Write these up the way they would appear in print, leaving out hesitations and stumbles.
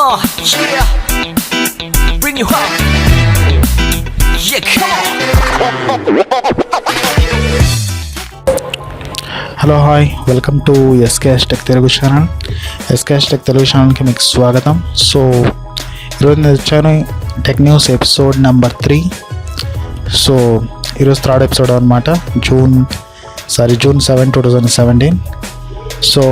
Yeah, bring you home. Yeah, come on. Hello hi, welcome to SKS tech Telugu channel. SKS tech Telugu ఛానల్కి మీకు స్వాగతం. So ఈరోజు నేను వచ్చాను tech news episode number 3. So ఈరోజు third episode అనమాట. జూన్ 7, 2017. సో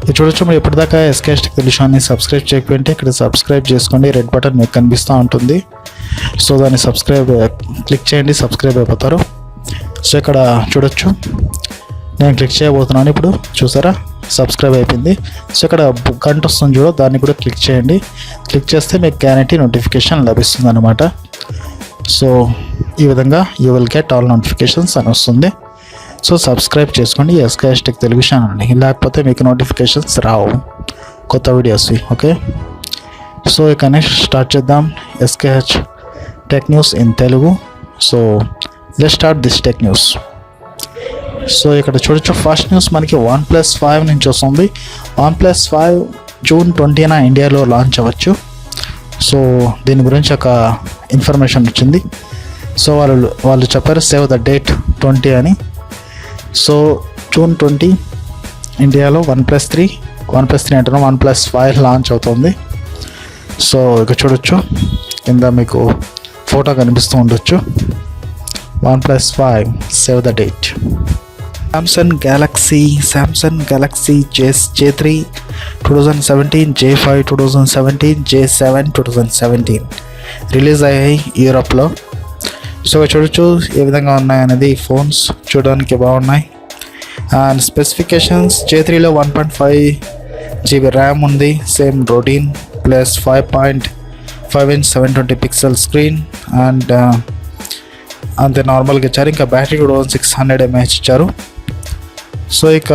ఇది చూడొచ్చు. మీరు ఎప్పటిదాకా ఎస్కేఎస్ టెక్ తెలుగు ఛానల్ని సబ్స్క్రైబ్ చేయకపోతే ఇక్కడ సబ్స్క్రైబ్ చేసుకోండి. రెడ్ బటన్ మీకు కనిపిస్తూ ఉంటుంది. సో దాన్ని క్లిక్ చేయండి, సబ్స్క్రైబ్ అయిపోతారు. సో ఇక్కడ చూడొచ్చు, నేను క్లిక్ చేయబోతున్నాను. ఇప్పుడు చూసారా, సబ్స్క్రైబ్ అయిపోయింది. సో ఇక్కడ గంట వస్తుంది చూడ, దాన్ని కూడా క్లిక్ చేయండి. క్లిక్ చేస్తే మీకు గ్యారంటీ నోటిఫికేషన్ లభిస్తుంది అనమాట. సో ఈ విధంగా you will get all notifications అని వస్తుంది. సో సబ్స్క్రైబ్ చేసుకోండి ఎస్కేఎస్ టెక్ తెలుగు ఛానల్ని, లేకపోతే మీకు నోటిఫికేషన్స్ రావు కొత్త వీడియోస్వి. ఓకే, సో ఇక నెక్స్ట్ స్టార్ట్ చేద్దాం SKH tech news in Telugu. So let's start this tech news. So ఇక్కడ చూడొచ్చు, ఫస్ట్ న్యూస్ మనకి OnePlus 5 నుంచి వస్తుంది. OnePlus 5 జూన్ 20న ఇండియాలో లాంచ్ అవ్వచ్చు. సో దీని గురించి ఒక ఇన్ఫర్మేషన్ వచ్చింది. సో వాళ్ళు చెప్పారు సేవ్ ద డేట్ 20 అని. సో జూన్ 20 ఇండియాలో OnePlus 3 అంటున్నాం, OnePlus 5 లాంచ్ అవుతుంది. సో ఇక చూడొచ్చు, కింద మీకు ఫోటో కనిపిస్తూ ఉండొచ్చు. OnePlus 5 save the date. Samsung Galaxy J3 2017, J5 2017, J7 2017 release అయ్యాయి యూరోప్లో. సో చూడొచ్చు ఏ విధంగా ఉన్నాయనేది. ఫోన్స్ చూడడానికి బాగున్నాయి. అండ్ స్పెసిఫికేషన్స్, J3లో 1.5 GB ర్యామ్ ఉంది, same routine, plus 5.5 inch 720 pixel screen and అంతే నార్మల్గా ఇచ్చారు. ఇంకా బ్యాటరీ కూడా 600 mAh ఇచ్చారు. సో ఇక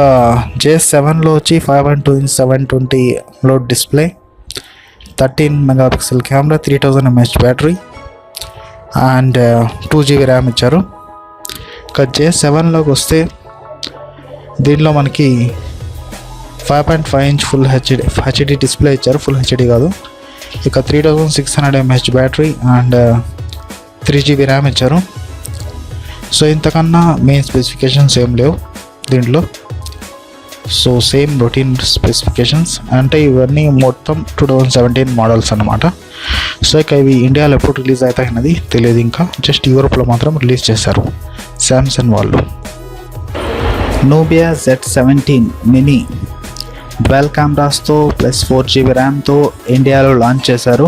J7లో వచ్చి 5.2 inch 720 load display, 13 MP camera, 3000 mAh battery and 2 GB RAM ఇచ్చారు. ఇక J7లోకి వస్తే దీనిలో మనకి 5.5 inch ఫుల్ హెచ్డి డిస్ప్లే ఇచ్చారు, ఫుల్ హెచ్డి కాదు. ఇక 3600 mAh battery and 3 GB RAM ఇచ్చారు. సో ఇంతకన్నా మెయిన్ స్పెసిఫికేషన్స్ ఏం లేవు దీంట్లో. సో సేమ్ రొటీన్ స్పెసిఫికేషన్స్, అంటే ఇవన్నీ మొత్తం 2017 మోడల్స్ అన్నమాట. సో ఇక ఇవి ఇండియాలో ఎప్పుడు రిలీజ్ అవుతాయి అన్నది తెలియదు. ఇంకా జస్ట్ యూరోప్లో మాత్రం రిలీజ్ చేశారు శాంసంగ్ వాళ్ళు. Nubia Z17 మినీ 12 కెమెరాస్తో ప్లస్ 4 GB ర్యామ్తో ఇండియాలో లాంచ్ చేశారు.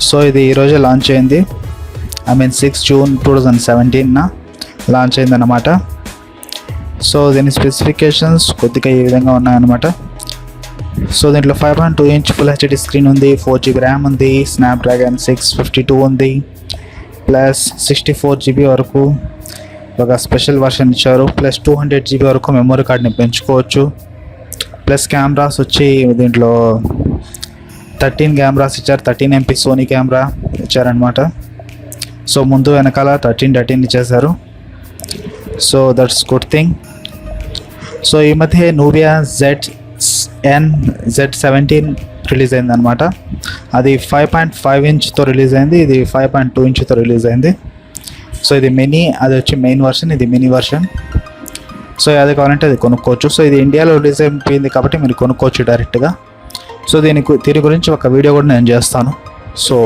సో ఇది ఈరోజే లాంచ్ అయింది. 6 జూన్ 2017న లాంచ్ అయిందన్నమాట. సో దీని స్పెసిఫికేషన్స్ కొద్దిగా ఈ విధంగా ఉన్నాయన్నమాట. సో దీంట్లో 5.2 inch ఫుల్ హెచ్డి స్క్రీన్ ఉంది, 4 GB ర్యామ్ ఉంది, స్నాప్డ్రాగన్ 652 ఉంది, ప్లస్ 64 GB వరకు ఒక స్పెషల్ వర్షన్ ఇచ్చారు, ప్లస్ 200 GB వరకు మెమరీ కార్డ్ని పెంచుకోవచ్చు. ప్లస్ కెమెరాస్ వచ్చి దీంట్లో 13 కెమెరాస్ ఇచ్చారు, 13 MP సోనీ కెమెరా ఇచ్చారనమాట. సో ముందు వెనకాల 13 ఇచ్చేసారు. So that's good thing. So ఈ మధ్య Nubia Z17 రిలీజ్ అయింది అనమాట. అది 5.5 inchతో రిలీజ్ అయింది, ఇది 5.2 inchతో రిలీజ్ అయింది. సో ఇది మినీ, అది వచ్చి మెయిన్ వర్షన్, ఇది మినీ వర్షన్. సో అది కావాలంటే అది కొనుక్కోవచ్చు. సో ఇది ఇండియాలో రిలీజ్ అయిపోయింది కాబట్టి మీరు కొనుక్కోవచ్చు డైరెక్ట్గా. సో దీని గురించి ఒక వీడియో కూడా నేను చేస్తాను. సో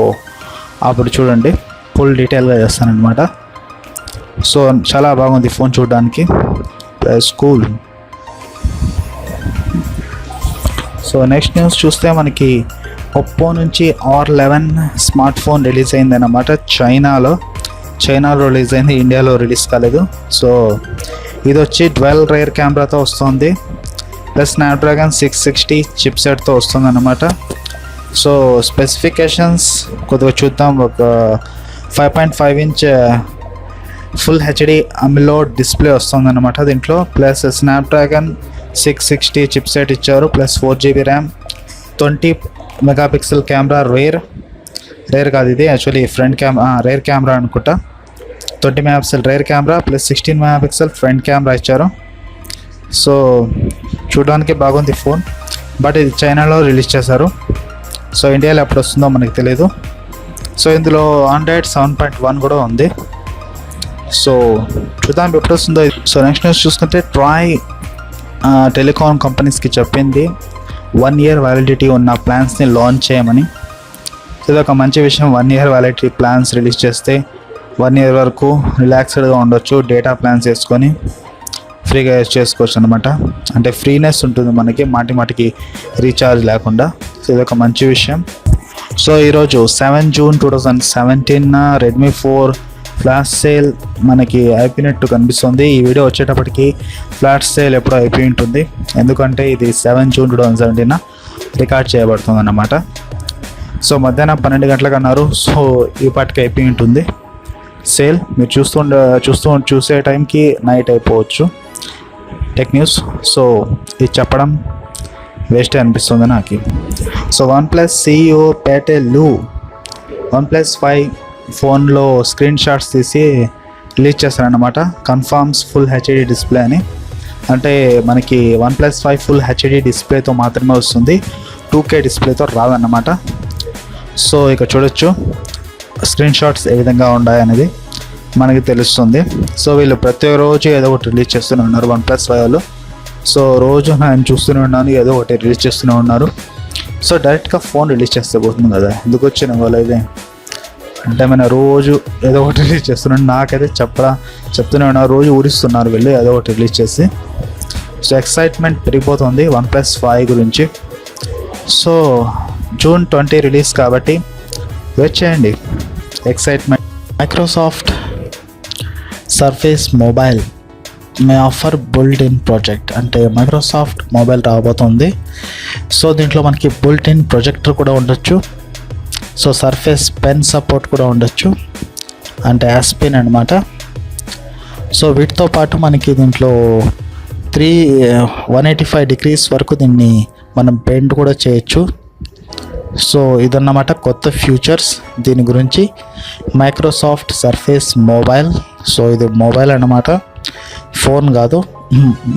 అప్పుడు చూడండి, ఫుల్ డీటెయిల్గా చేస్తాను అనమాట. సో చాలా బాగుంది ఫోన్ చూడడానికి, plus cool. So next news చూస్తే మనకి ఒప్పో నుంచి R11 స్మార్ట్ ఫోన్ రిలీజ్ అయింది అన్నమాట. చైనాలో రిలీజ్ అయింది, ఇండియాలో రిలీజ్ కాలేదు. సో ఇది వచ్చి 12 రేర్ కెమెరాతో వస్తుంది, ప్లస్ స్నాప్డ్రాగన్ 660 చిప్సెట్తో వస్తుంది అన్నమాట. సో స్పెసిఫికేషన్స్ కొద్దిగా చూద్దాం. ఒక 5.5 inch ఫుల్ హెచ్డి అమ్లోడ్ డిస్ప్లే వస్తుంది అనమాట దీంట్లో, ప్లస్ స్నాప్డ్రాగన్ 660 చిప్సెట్ ఇచ్చారు, plus 4 GB RAM, 20 MP camera, rare కాదు ఇది యాక్చువల్లీ ఫ్రంట్ రేర్ కెమెరా అనుకుంటా. 20 MP rear camera plus 16 MP front camera ఇచ్చారు. సో చూడడానికి బాగుంది ఫోన్, బట్ ఇది చైనాలో రిలీజ్ చేశారు. సో ఇండియాలో ఎప్పుడు వస్తుందో మనకి తెలియదు. సో ఇందులో ఆండ్రాయిడ్ 7.1 కూడా ఉంది. సో చూద్దాం ఎప్పుడు వస్తుందో. సో నెక్స్ట్ న్యూస్ చూసుకుంటే ట్రాయ్ టెలికాం కంపెనీస్కి చెప్పింది 1 year వ్యాలిడిటీ ఉన్న ప్లాన్స్ని లాంచ్ చేయమని. ఇది ఒక మంచి విషయం. 1 year వ్యాలిడిటీ ప్లాన్స్ రిలీజ్ చేస్తే 1 year వరకు రిలాక్స్డ్గా ఉండొచ్చు. డేటా ప్లాన్స్ వేసుకొని ఫ్రీగా యూజ్ చేసుకోవచ్చు అనమాట. అంటే ఫ్రీనెస్ ఉంటుంది మనకి, మాటికి రీఛార్జ్ లేకుండా. సో ఇది ఒక మంచి విషయం. సో ఈరోజు 7 June 2017 రెడ్మీ 4 ఫ్లాష్ సేల్ మనకి అయిపోయినట్టు కనిపిస్తుంది. ఈ వీడియో వచ్చేటప్పటికి ఫ్లాష్ సేల్ ఎప్పుడో అయిపోయి ఉంటుంది, ఎందుకంటే ఇది 7 June 2017 రికార్డ్ చేయబడుతుంది అన్నమాట. సో మధ్యాహ్నం 12 గంటలకు అన్నారు. సో ఈ పాటికి అయిపోయి ఉంటుంది సేల్. మీరు చూసే టైంకి నైట్ అయిపోవచ్చు. Tech news. సో ఇది చెప్పడం వేస్ట్ అనిపిస్తుంది నాకు. సో OnePlus CEO పేటే లు OnePlus 5 ఫోన్లో స్క్రీన్ షాట్స్ తీసి రిలీజ్ చేస్తారన్నమాట. కన్ఫర్మ్స్ ఫుల్ హెచ్డి డిస్ప్లే అని. అంటే మనకి OnePlus 5 ఫుల్ హెచ్డి డిస్ప్లేతో మాత్రమే వస్తుంది, 2K డిస్ప్లేతో రాదన్నమాట. సో ఇక చూడొచ్చు స్క్రీన్ షాట్స్ ఏ విధంగా ఉన్నాయనేది మనకి తెలుస్తుంది. సో వీళ్ళు ప్రతిరోజు ఏదో ఒకటి రిలీజ్ చేస్తూనే ఉన్నారు OnePlus 5 వాళ్ళు. సో రోజు నేను చూస్తూనే ఉన్నాను, ఏదో ఒకటి రిలీజ్ చేస్తూనే ఉన్నారు. సో డైరెక్ట్గా ఫోన్ రిలీజ్ చేస్తే పోతుంది కదా, ఎందుకు వచ్చిన వాళ్ళు అయితే అంటే మన రోజు ఏదో ఒకటి రిలీజ్ చేస్తున్నాడు. నాకైతే చెప్తూనే ఉన్నారు, రోజు ఊరిస్తున్నారు వీళ్ళు ఏదో ఒకటి రిలీజ్ చేసి. సో ఎక్సైట్మెంట్ పెరిగిపోతుంది OnePlus 5 గురించి. సో June 20 రిలీజ్ కాబట్టి వెయిట్ చేయండి. Excitement. Microsoft surface mobile May offer బుల్ట్ in project. అంటే మైక్రోసాఫ్ట్ మొబైల్ రాబోతుంది. సో దీంట్లో మనకి బుల్ట్ ఇన్ ప్రొజెక్టర్ కూడా ఉండొచ్చు. సో సర్ఫేస్ పెన్ సపోర్ట్ కూడా ఉండొచ్చు, అంటే యాస్ పెన్ అనమాట. సో వీటితో పాటు మనకి దీంట్లో 185 degrees వరకు దీన్ని మనం బెండ్ కూడా చేయొచ్చు. సో ఇదన్నమాట కొత్త ఫ్యూచర్స్ దీని గురించి. Microsoft surface mobile. సో ఇది మొబైల్ అన్నమాట, ఫోన్ కాదు.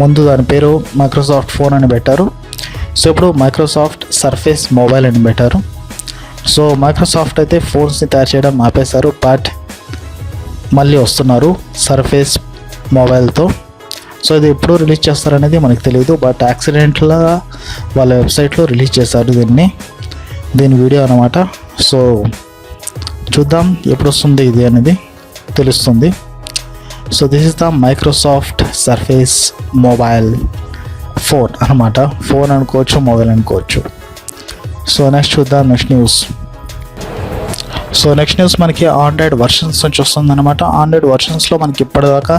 ముందు దాని పేరు మైక్రోసాఫ్ట్ ఫోన్ అని పెట్టారు. సో ఇప్పుడు మైక్రోసాఫ్ట్ సర్ఫేస్ మొబైల్ అని పెట్టారు. సో మైక్రోసాఫ్ట్ అయితే ఫోన్స్ని తయారు చేయడం ఆపేశారు, బట్ మళ్ళీ వస్తున్నారు సర్ఫేస్ మొబైల్తో. సో ఇది ఎప్పుడు రిలీజ్ చేస్తారనేది మనకు తెలియదు, బట్ యాక్సిడెంట్గా వాళ్ళ వెబ్సైట్లో రిలీజ్ చేశారు దీని వీడియో అనమాట. సో చూద్దాం ఎప్పుడు వస్తుంది ఇది అనేది తెలుస్తుంది. So this is the Microsoft surface mobile phone అనమాట. ఫోన్ అనుకోవచ్చు, మొబైల్ అనుకోవచ్చు. సో నెక్స్ట్ చూద్దాం next news. So next news మనకి ఆండ్రాయిడ్ వర్షన్స్ నుంచి వస్తుంది అనమాట. ఆండ్రాయిడ్ వర్షన్స్లో మనకి ఇప్పటిదాకా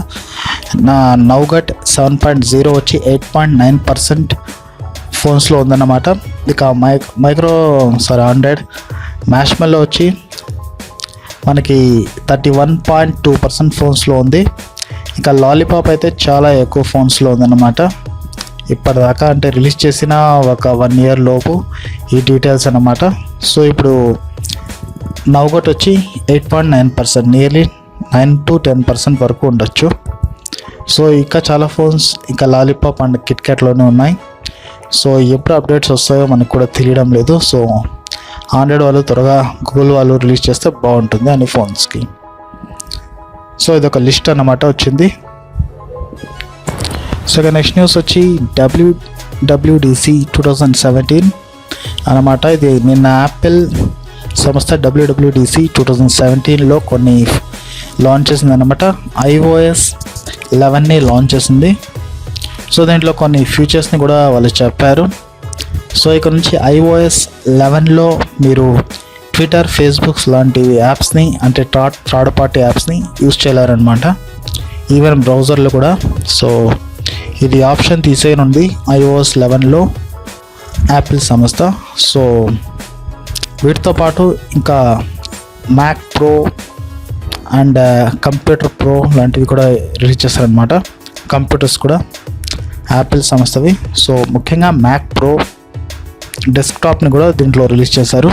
నౌగట్ 7.0 వచ్చి 8.9% ఫోన్స్లో ఉందన్నమాట. ఇక ఆండ్రాయిడ్ మ్యాష్మెల్లో వచ్చి మనకి 31.2% ఫోన్స్లో ఉంది. ఇక లాలీపాప్ అయితే చాలా ఎక్కువ ఫోన్స్లో ఉందన్నమాట ఇప్పటిదాకా. అంటే రిలీజ్ చేసిన ఒక 1 year లోపు ఈ డీటెయిల్స్ అన్నమాట. సో ఇప్పుడు నౌగట్ వచ్చి 8.9%, నియర్లీ 9 to 10% వరకు ఉండొచ్చు. సో ఇంకా చాలా ఫోన్స్ ఇంకా లాలీపాప్ అండ్ కిట్కాట్లోనే ఉన్నాయి. సో ఎప్పుడు అప్డేట్స్ వస్తాయో మనకు కూడా తెలియడం లేదు. సో ఆండ్రాయిడ్ వాళ్ళు త్వరగా గూగుల్ వాళ్ళు రిలీజ్ చేస్తే బాగుంటుంది అన్ని ఫోన్స్కి. సో ఇదొక లిస్ట్ అన్నమాట వచ్చింది. సో ఇక నెక్స్ట్ న్యూస్ వచ్చి WWDC 2017 అన్నమాట. ఇది నిన్న యాపిల్ సంస్థ WWDC 2017లో కొన్ని లాంచ్ చేసింది అన్నమాట. iOS 11ని లాంచ్ చేసింది. సో దీంట్లో కొన్ని ఫీచర్స్ని కూడా వాళ్ళు చెప్పారు. సో ఇక్కడ నుంచి iOS 11లో మీరు ట్విట్టర్, ఫేస్బుక్స్ లాంటి యాప్స్ని, అంటే థర్డ్ పార్టీ యాప్స్ని యూజ్ చేయలేరనమాట, ఈవెన్ బ్రౌజర్లో కూడా. సో ఇది ఆప్షన్ తీసేయనుంది iOS 11లో యాపిల్ సంస్థ. సో వీటితో పాటు ఇంకా Mac Pro and computer Pro లాంటివి కూడా రిలీజ్ చేస్తారనమాట. కంప్యూటర్స్ కూడా యాపిల్ సంస్థవి. సో ముఖ్యంగా మ్యాక్ ప్రో డెస్క్టాప్ని కూడా దీంట్లో రిలీజ్ చేశారు.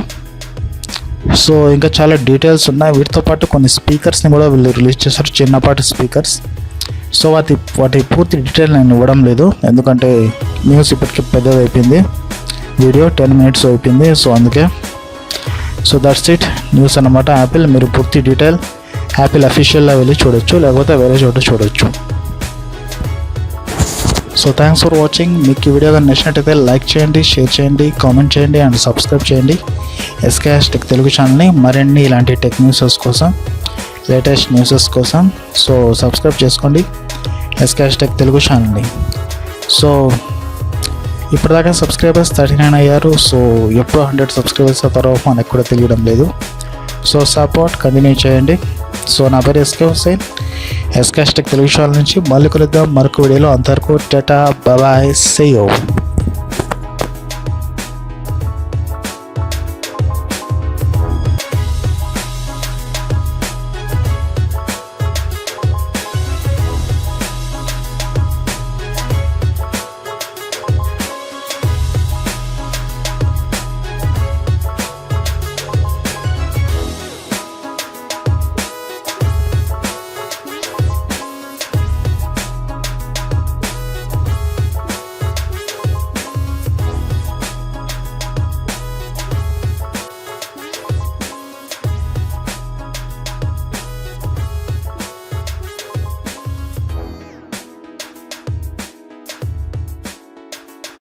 సో ఇంకా చాలా డీటెయిల్స్ ఉన్నాయి. వీటితో పాటు కొన్ని స్పీకర్స్ని కూడా వీళ్ళు రిలీజ్ చేశారు, చిన్నపాటి స్పీకర్స్. సో వాటి పూర్తి డీటెయిల్ నేను ఇవ్వడం లేదు, ఎందుకంటే న్యూస్ ఇప్పటికీ పెద్దది అయిపోయింది, వీడియో 10 minutes అయిపోయింది. సో అందుకే సో దట్స్ ఇట్ న్యూస్ అన్నమాట. యాపిల్ మీరు పూర్తి డీటెయిల్ యాపిల్ అఫీషియల్లో వెళ్ళి చూడొచ్చు, లేకపోతే వేరే చోట చూడొచ్చు. So thanks for watching. మీకు ఈ వీడియో కానీ నచ్చినట్టయితే లైక్ చేయండి, షేర్ చేయండి, కామెంట్ చేయండి అండ్ సబ్స్క్రైబ్ చేయండి ఎస్కేఎస్ టెక్ తెలుగు ఛానల్ని. మరిన్ని ఇలాంటి టెక్ న్యూసెస్ కోసం, లేటెస్ట్ న్యూసెస్ కోసం సో సబ్స్క్రైబ్ చేసుకోండి ఎస్కేఎస్ టెక్ తెలుగు ఛానల్ని. సో ఇప్పటిదాకా సబ్స్క్రైబర్స్ 39 అయ్యారు. సో ఎప్పుడు 100 సబ్స్క్రైబర్స్ అవుతారో మనకు కూడా తెలియడం లేదు. సో సపోర్ట్ కంటిన్యూ చేయండి. సో నా పేరు SK Hussain, SKS tech Telugu channel నుంచి. మళ్ళీ కలుద్దాం మరొక వీడియోలో. అంతవరకు టాటా బాయ్, సీ యూ.